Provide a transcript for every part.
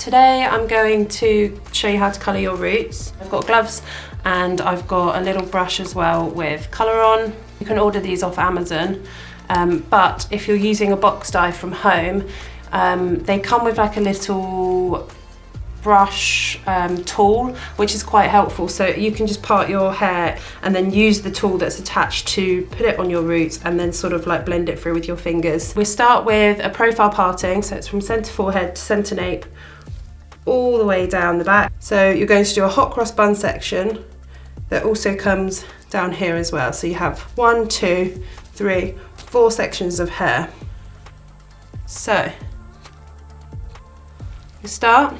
today I'm going to show you how to colour your roots. I've got gloves and I've got a little brush as well with colour on. You can order these off Amazon, but if you're using a box dye from home, they come with like a little brush tool, which is quite helpful, so you can just part your hair and then use the tool that's attached to put it on your roots and then sort of like blend it through with your fingers. We start with a profile parting, so it's from centre forehead to centre nape all the way down the back. So you're going to do a hot cross bun section that also comes down here as well, so you have 1, 2, 3, 4 sections of hair. So you start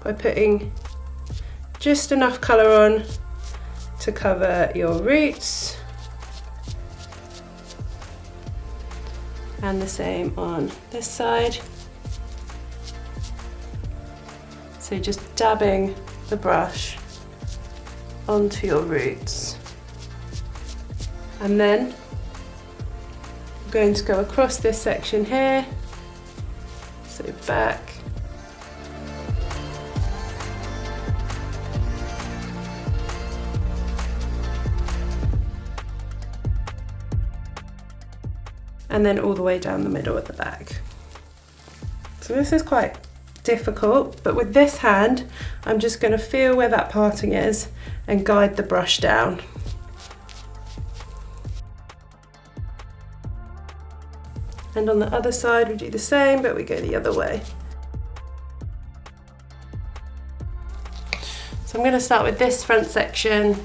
by putting just enough colour on to cover your roots, and the same on this side. So just dabbing the brush onto your roots, and then I'm going to go across this section here, so back, and then all the way down the middle at the back. So this is quite difficult, but with this hand, I'm just going to feel where that parting is and guide the brush down. And on the other side, we do the same, but we go the other way. So I'm going to start with this front section.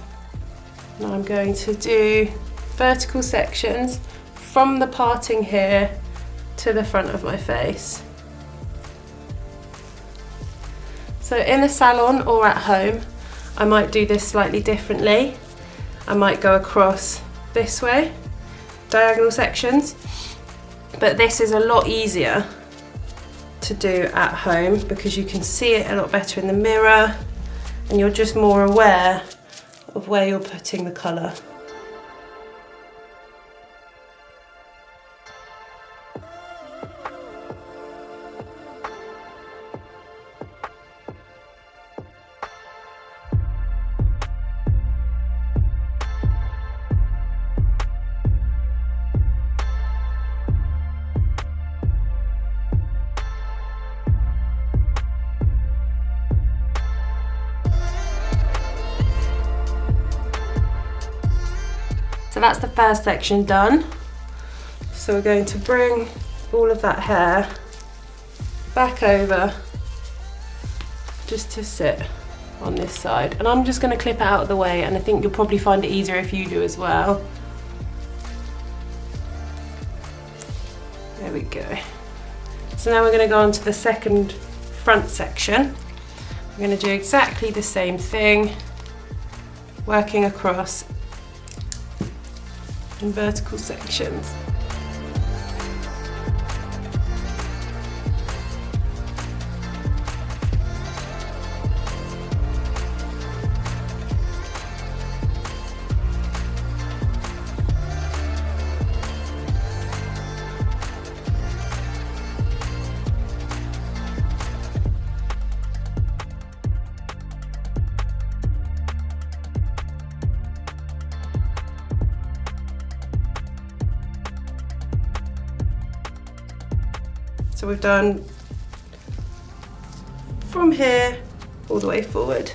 Now I'm going to do vertical sections from the parting here to the front of my face. So in the salon or at home, I might do this slightly differently. I might go across this way, diagonal sections, but this is a lot easier to do at home because you can see it a lot better in the mirror and you're just more aware of where you're putting the colour. So that's the first section done. So we're going to bring all of that hair back over just to sit on this side. And I'm just going to clip it out of the way, and I think you'll probably find it easier if you do as well. There we go. So now we're going to go on to the second front section. We're going to do exactly the same thing, working across in vertical sections. So we've done from here all the way forward.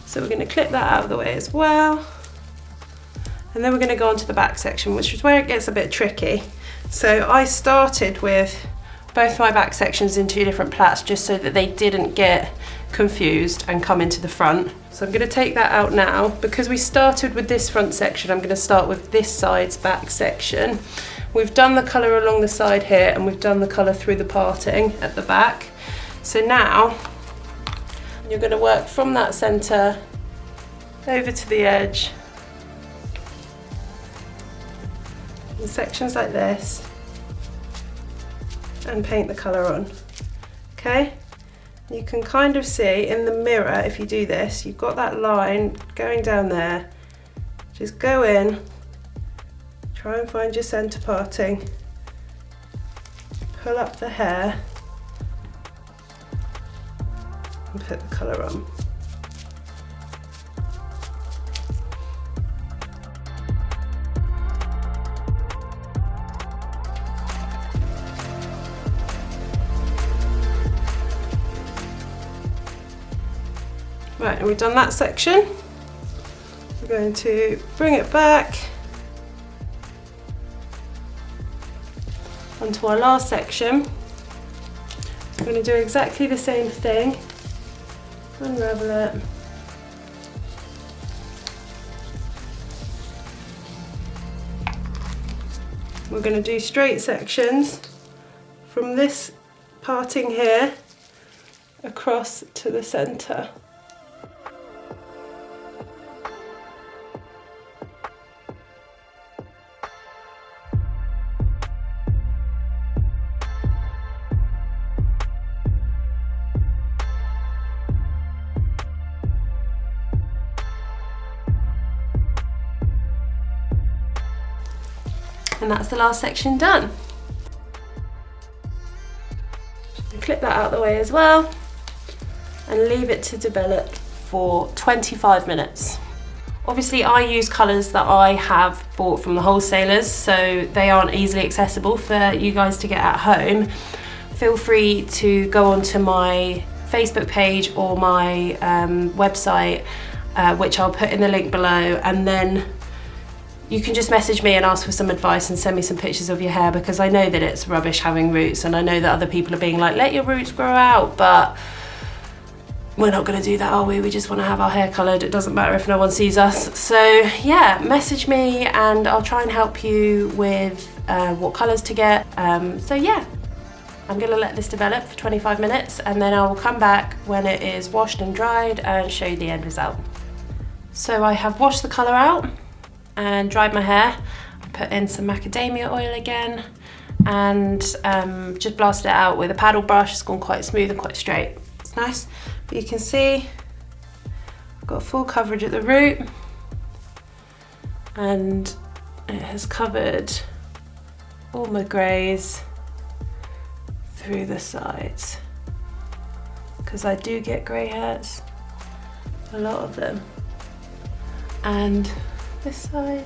So we're going to clip that out of the way as well. And then we're going to go on to the back section, which is where it gets a bit tricky. So I started with both my back sections in 2 different plaits just so that they didn't get confused and come into the front. So I'm going to take that out now. Because we started with this front section, I'm going to start with this side's back section. We've done the colour along the side here and we've done the colour through the parting at the back. So now you're going to work from that centre over to the edge in sections like this and paint the colour on. Okay? You can kind of see in the mirror, if you do this, you've got that line going down there. Just go in, try and find your centre parting, pull up the hair, and put the colour on. Right, and we've done that section. We're going to bring it back onto our last section. We're going to do exactly the same thing. Unravel it. We're going to do straight sections from this parting here across to the centre. And that's the last section done. Clip that out of the way as well and leave it to develop for 25 minutes. Obviously I use colours that I have bought from the wholesalers, so they aren't easily accessible for you guys to get at home. Feel free to go onto my Facebook page or my website, which I'll put in the link below, and then you can just message me and ask for some advice and send me some pictures of your hair, because I know that it's rubbish having roots, and I know that other people are being like, let your roots grow out, but we're not going to do that, are we? We just want to have our hair coloured. It doesn't matter if no one sees us. So yeah, message me and I'll try and help you with what colours to get. So yeah, I'm going to let this develop for 25 minutes and then I'll come back when it is washed and dried and show you the end result. So I have washed the colour out and dried my hair. I put in some macadamia oil again and just blasted it out with a paddle brush. It's gone quite smooth and quite straight. It's nice, but you can see I've got full coverage at the root and it has covered all my greys through the sides, because I do get grey hairs, a lot of them, and this side.